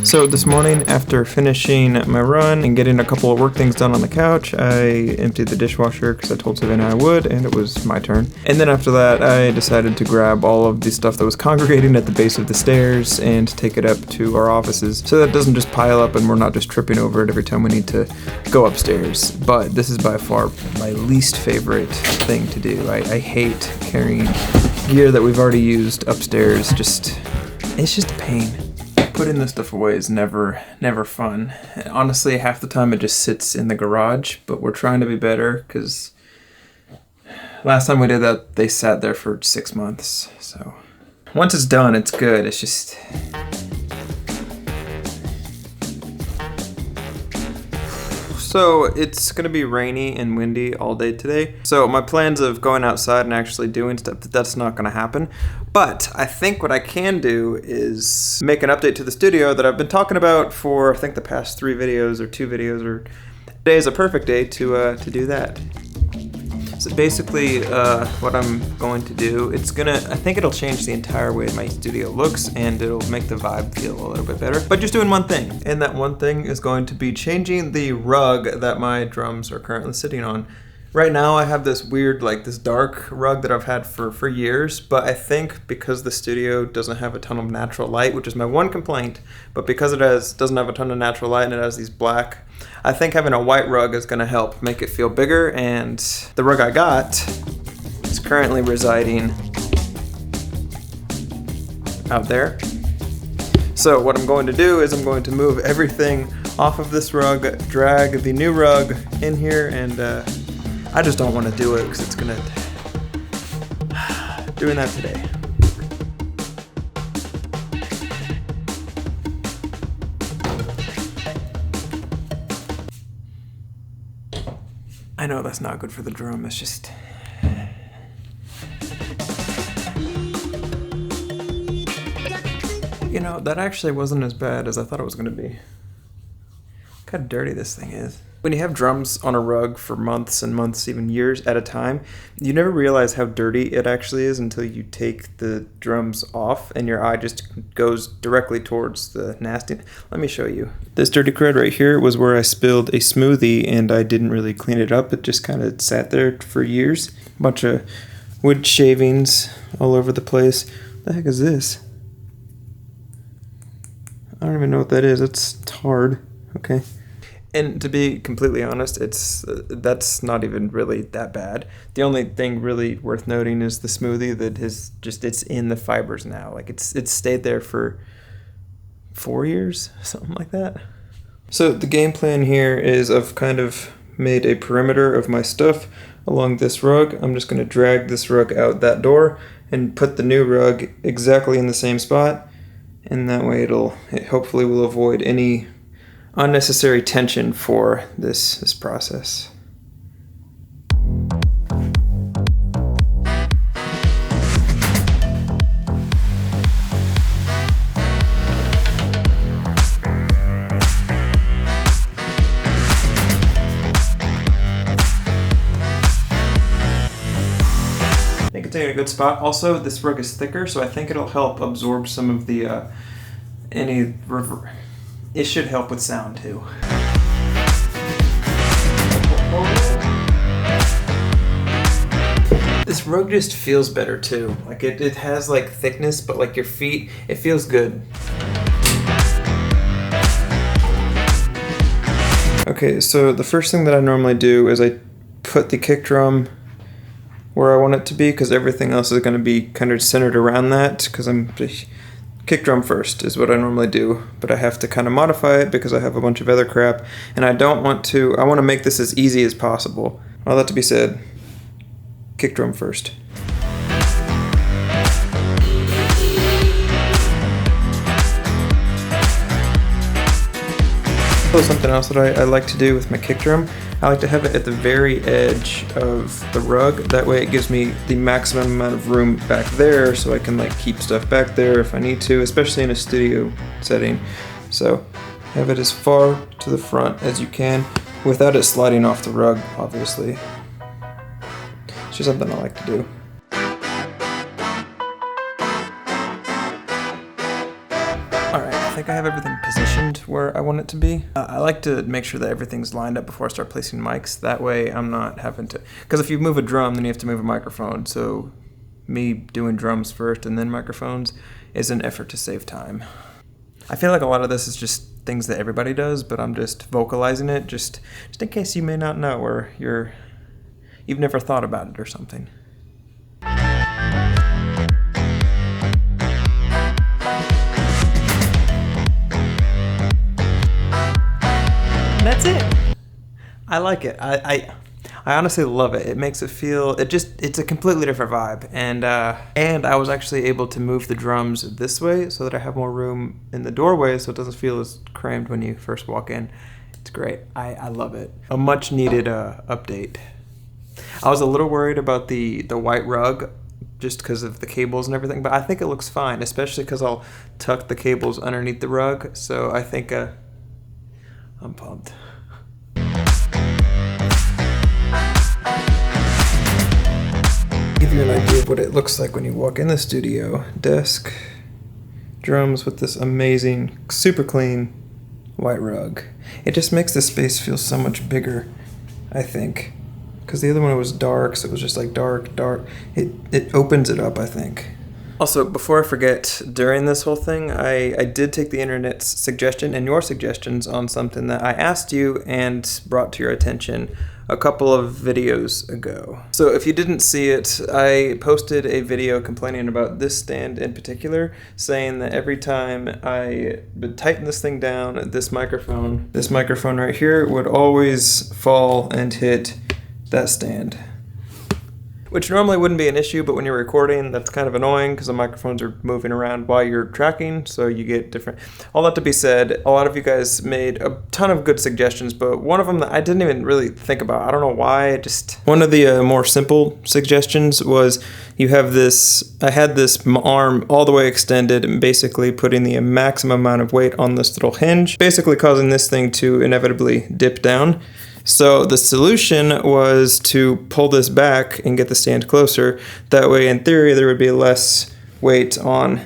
So this morning, after finishing my run and getting a couple of work things done on the couch, I emptied the dishwasher because I told Savannah I would, and it was my turn. And then after that, I decided to grab all of the stuff that was congregating at the base of the stairs and take it up to our offices so that it doesn't just pile up and we're not just tripping over it every time we need to go upstairs. But this is by far my least favorite thing to do. I hate carrying gear that we've already used upstairs. It's just a pain. Putting this stuff away is never fun. And honestly, half the time it just sits in the garage, but we're trying to be better because last time we did that, they sat there for 6 months. So once it's done, it's good. It's just... So it's gonna be rainy and windy all day today. So my plans of going outside and actually doing stuff, that's not gonna happen. But I think what I can do is make an update to the studio that I've been talking about for I think the past 3 videos or 2 videos, or today is a perfect day to do that. So basically what I'm going to do, I think it'll change the entire way my studio looks and it'll make the vibe feel a little bit better. But just doing one thing, and that one thing is going to be changing the rug that my drums are currently sitting on. Right now I have this weird, this dark rug that I've had for years, but I think because the studio doesn't have a ton of natural light, which is my one complaint, but because it doesn't have a ton of natural light and it has these black, I think having a white rug is gonna help make it feel bigger, and the rug I got is currently residing out there. So what I'm going to do is I'm going to move everything off of this rug, drag the new rug in here, and I just don't want to do it because it's gonna... doing that today. I know that's not good for the drum, it's just... You know, that actually wasn't as bad as I thought it was gonna be. Look how dirty this thing is. When you have drums on a rug for months and months, even years at a time, you never realize how dirty it actually is until you take the drums off and your eye just goes directly towards the nasty. Let me show you. This dirty crud right here was where I spilled a smoothie and I didn't really clean it up. It just kind of sat there for years. A bunch of wood shavings all over the place. What the heck is this? I don't even know what that is. It's tarred. Okay. And to be completely honest, that's not even really that bad. The only thing really worth noting is the smoothie that it's in the fibers now. It's stayed there for 4 years, something like that. So the game plan here is I've kind of made a perimeter of my stuff along this rug. I'm just going to drag this rug out that door and put the new rug exactly in the same spot. And that way it hopefully will avoid any unnecessary tension for this process. I think it's in a good spot. Also, this rug is thicker, so I think it'll help absorb some of the it should help with sound too. This rug just feels better too. It has thickness, but your feet, it feels good. Okay, so the first thing that I normally do is I put the kick drum where I want it to be because everything else is going to be kind of centered around that because kick drum first is what I normally do, but I have to kind of modify it because I have a bunch of other crap, and I want to make this as easy as possible. All that to be said, kick drum first. So something else that I like to do with my kick drum, I like to have it at the very edge of the rug. That way it gives me the maximum amount of room back there so I can keep stuff back there if I need to, especially in a studio setting. So have it as far to the front as you can without it sliding off the rug, obviously. It's just something I like to do. Alright, I think I have everything positioned. where I want it to be. I like to make sure that everything's lined up before I start placing mics. That way I'm not having to, because if you move a drum, then you have to move a microphone. So me doing drums first and then microphones is an effort to save time. I feel like a lot of this is just things that everybody does, but I'm just vocalizing it just in case you may not know, or you've never thought about it or something. That's it. I like it. I honestly love it. It makes it feel, it's a completely different vibe. And I was actually able to move the drums this way so that I have more room in the doorway so it doesn't feel as crammed when you first walk in. It's great. I love it. A much needed update. I was a little worried about the white rug just because of the cables and everything, but I think it looks fine, especially because I'll tuck the cables underneath the rug. So I think I'm pumped. Give you an idea of what it looks like when you walk in the studio. Desk, drums with this amazing, super clean white rug. It just makes the space feel so much bigger, I think. Because the other one was dark, so it was just like dark. It opens it up, I think. Also, before I forget, during this whole thing, I did take the internet's suggestion and your suggestions on something that I asked you and brought to your attention a couple of videos ago. So if you didn't see it, I posted a video complaining about this stand in particular, saying that every time I would tighten this thing down, this microphone right here would always fall and hit that stand. Which normally wouldn't be an issue, but when you're recording, that's kind of annoying because the microphones are moving around while you're tracking, so you get different. All that to be said, a lot of you guys made a ton of good suggestions, but one of them that I didn't even really think about, I don't know why, one of the more simple suggestions was you have this, I had this arm all the way extended and basically putting the maximum amount of weight on this little hinge, basically causing this thing to inevitably dip down. So the solution was to pull this back and get the stand closer. That way, in theory, there would be less weight on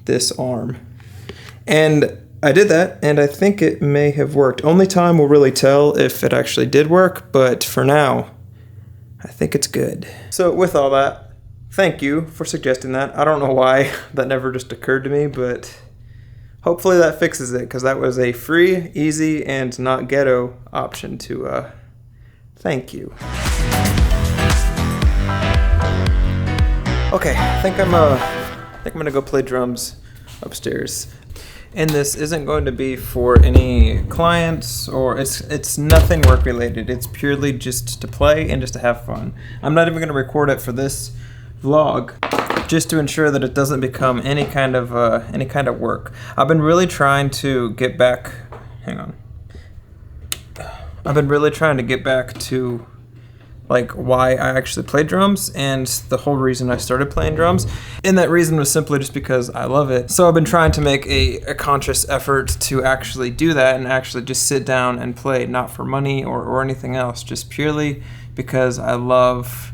this arm. And I did that, and I think it may have worked. Only time will really tell if it actually did work, but for now, I think it's good. So with all that, thank you for suggesting that. I don't know why that never just occurred to me, but hopefully that fixes it, because that was a free, easy, and not ghetto option to thank you. Okay, I think I'm gonna go play drums upstairs. And this isn't going to be for any clients, or it's nothing work related. It's purely just to play and just to have fun. I'm not even gonna record it for this vlog, just to ensure that it doesn't become any kind of work. I've been really trying to get back. I've been really trying to get back to like why I actually play drums and the whole reason I started playing drums. And that reason was simply just because I love it. So I've been trying to make a conscious effort to actually do that and actually just sit down and play, not for money or anything else, just purely because I love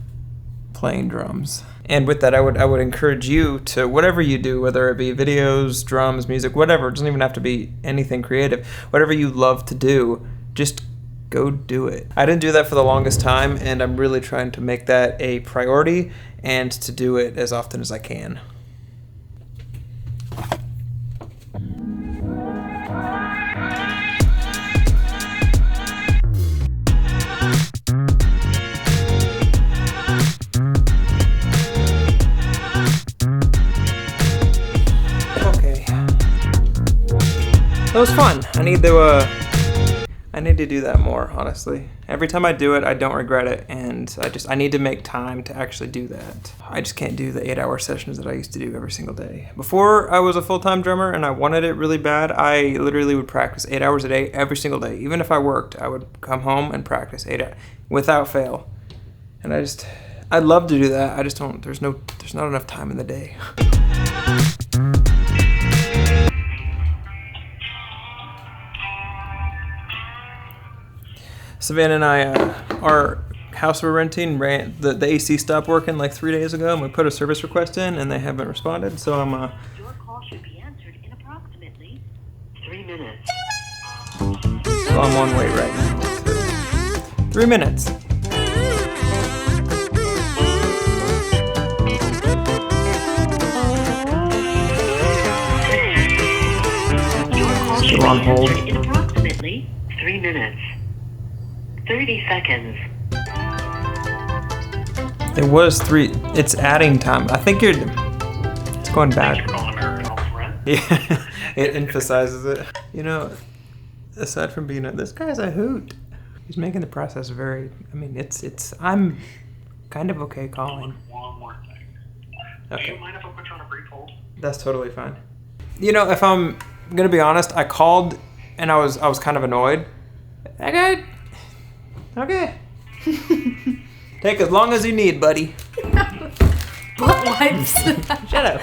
playing drums. And with that, I would encourage you to, whatever you do, whether it be videos, drums, music, whatever, it doesn't even have to be anything creative, whatever you love to do, just go do it. I didn't do that for the longest time, and I'm really trying to make that a priority and to do it as often as I can. That was fun. I need to do that more, honestly. Every time I do it, I don't regret it, and I need to make time to actually do that. I just can't do the 8-hour sessions that I used to do every single day. Before I was a full-time drummer and I wanted it really bad, I literally would practice 8 hours a day every single day. Even if I worked, I would come home and practice 8 hours without fail. And I'd love to do that. I just don't, there's not enough time in the day. Savannah and I, our house we're renting, the AC stopped working like 3 days ago, and we put a service request in, and they haven't responded, so I'm Your call should be answered in approximately 3 minutes. I'm on wait right now. 3 minutes. Still on hold. In approximately 3 minutes. 30 seconds. It was 3. It's adding time. I think it's going bad. Yeah, it emphasizes it. You know, aside from being this guy's a hoot. He's making the process very, I mean, I'm kind of okay calling. One more thing. Okay. Do you mind if I put you on a brief hold? That's totally fine. You know, if I'm gonna be honest, I called and I was kind of annoyed. Okay. Take as long as you need, buddy. Butt wipes. Shut up.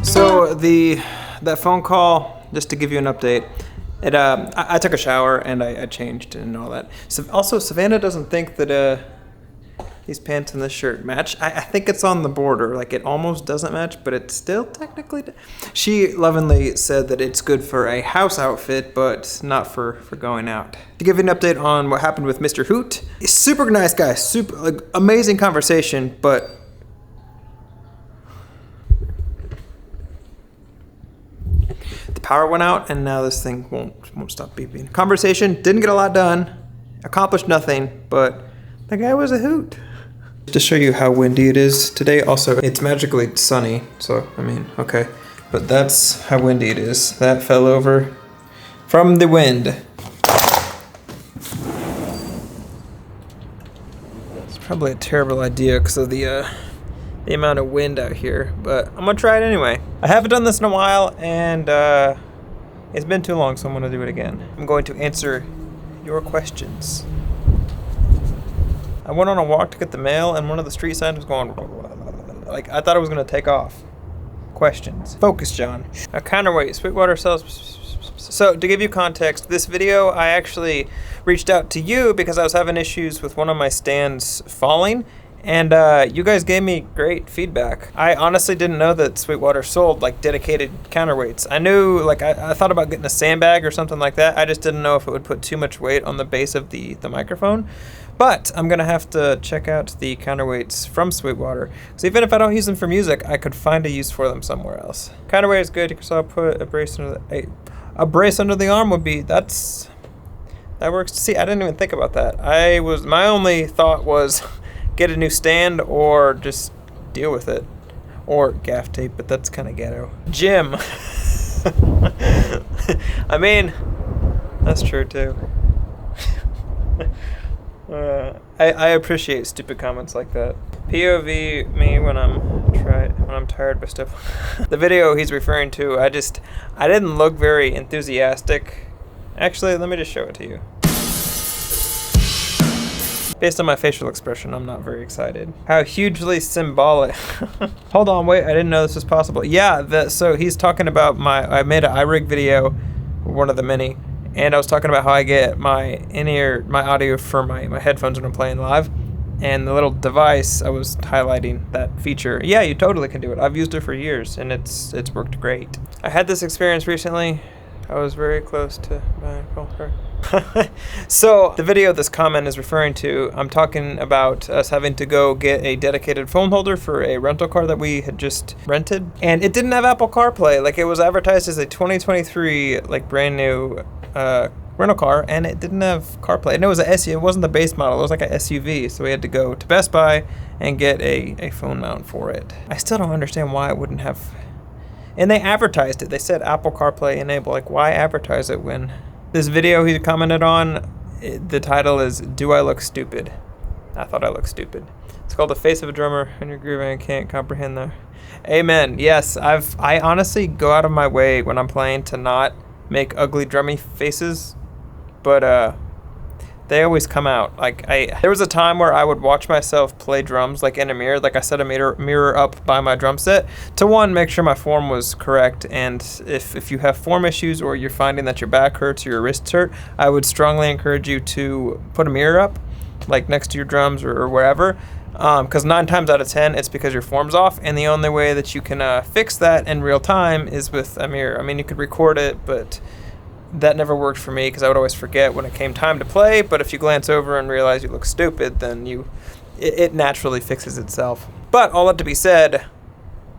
So that phone call, just to give you an update, I took a shower and I changed and all that. So also, Savannah doesn't think that these pants and this shirt match. I think it's on the border, like it almost doesn't match, but it still technically. She lovingly said that it's good for a house outfit, but not for going out. To give you an update on what happened with Mr. Hoot, he's super nice guy, super amazing conversation, but. The power went out, and now this thing won't stop beeping. Conversation, didn't get a lot done, accomplished nothing, but the guy was a hoot. To show you how windy it is today, also, it's magically sunny, so, I mean, okay. But that's how windy it is. That fell over from the wind. It's probably a terrible idea because of the amount of wind out here, but I'm gonna try it anyway. I haven't done this in a while, and it's been too long, so I'm gonna do it again. I'm going to answer your questions. I went on a walk to get the mail, and one of the street signs was going, like, I thought it was gonna take off. Questions. Focus, John. Counterweight, Sweetwater sells. So, to give you context, this video, I actually reached out to you because I was having issues with one of my stands falling, and you guys gave me great feedback. I honestly didn't know that Sweetwater sold like dedicated counterweights. I knew, like, I thought about getting a sandbag or something like that. I just didn't know if it would put too much weight on the base of the microphone. But I'm gonna have to check out the counterweights from Sweetwater. So even if I don't use them for music, I could find a use for them somewhere else. Counterweight is good because I'll put a brace under a brace under the arm would be, that works. See, I didn't even think about that. My only thought was get a new stand or just deal with it. Or gaff tape, but that's kind of ghetto. Gym. I mean, that's true too. I appreciate stupid comments like that. POV me when I'm tired by stuff. The video he's referring to, I didn't look very enthusiastic. Actually, let me just show it to you. Based on my facial expression, I'm not very excited. How hugely symbolic. Hold on, wait, I didn't know this was possible. Yeah, so he's talking about I made an iRig video, one of the many, and I was talking about how I get my my audio for my headphones when I'm playing live, and the little device, I was highlighting that feature. Yeah, you totally can do it. I've used it for years, and it's worked great. I had this experience recently. I was very close to buying a phone card. So the video this comment is referring to, I'm talking about us having to go get a dedicated phone holder for a rental car that we had just rented, and it didn't have Apple CarPlay. Like, it was advertised as a 2023 like brand new rental car, and it didn't have CarPlay. And it was a SUV. It wasn't the base model. It was like a SUV. So we had to go to Best Buy and get a phone mount for it. I still don't understand why it wouldn't have. And they advertised it. They said Apple CarPlay enabled. Like, why advertise it when this video he commented on, the title is "Do I Look Stupid?" I thought I looked stupid. It's called "The Face of a Drummer and Your Groove and Can't Comprehend the." Amen. Yes, I honestly go out of my way when I'm playing to not make ugly drummy faces, but they always come out. Like, there was a time where I would watch myself play drums like in a mirror. Like, I set a mirror up by my drum set to, one, make sure my form was correct, and if you have form issues or you're finding that your back hurts or your wrists hurt, I would strongly encourage you to put a mirror up, like next to your drums or wherever. Because 9 times out of 10, it's because your form's off, and the only way that you can fix that in real time is with a mirror. I mean, you could record it, but that never worked for me because I would always forget when it came time to play. But if you glance over and realize you look stupid, then it naturally fixes itself. But all that to be said,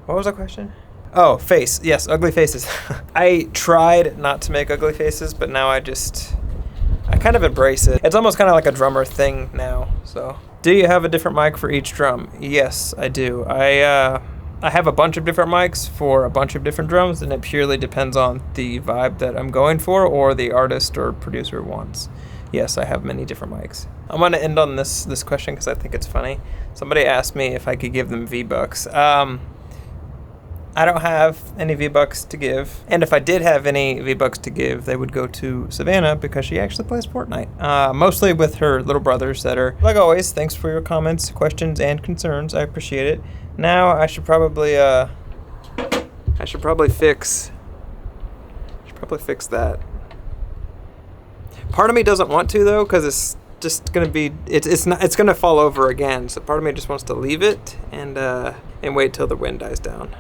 what was the question? Oh, face. Yes, ugly faces. I tried not to make ugly faces, but now I kind of embrace it. It's almost kind of like a drummer thing now, so. Do you have a different mic for each drum? Yes, I do. I have a bunch of different mics for a bunch of different drums, and it purely depends on the vibe that I'm going for or the artist or producer wants. Yes, I have many different mics. I'm going to end on this question because I think it's funny. Somebody asked me if I could give them V-Bucks. I don't have any V-Bucks to give. And if I did have any V-Bucks to give, they would go to Savannah because she actually plays Fortnite. Mostly with her little brothers that are, like always, thanks for your comments, questions, and concerns. I appreciate it. Now I should probably fix that. Part of me doesn't want to though, because it's just gonna be, it's gonna fall over again. So part of me just wants to leave it and wait till the wind dies down.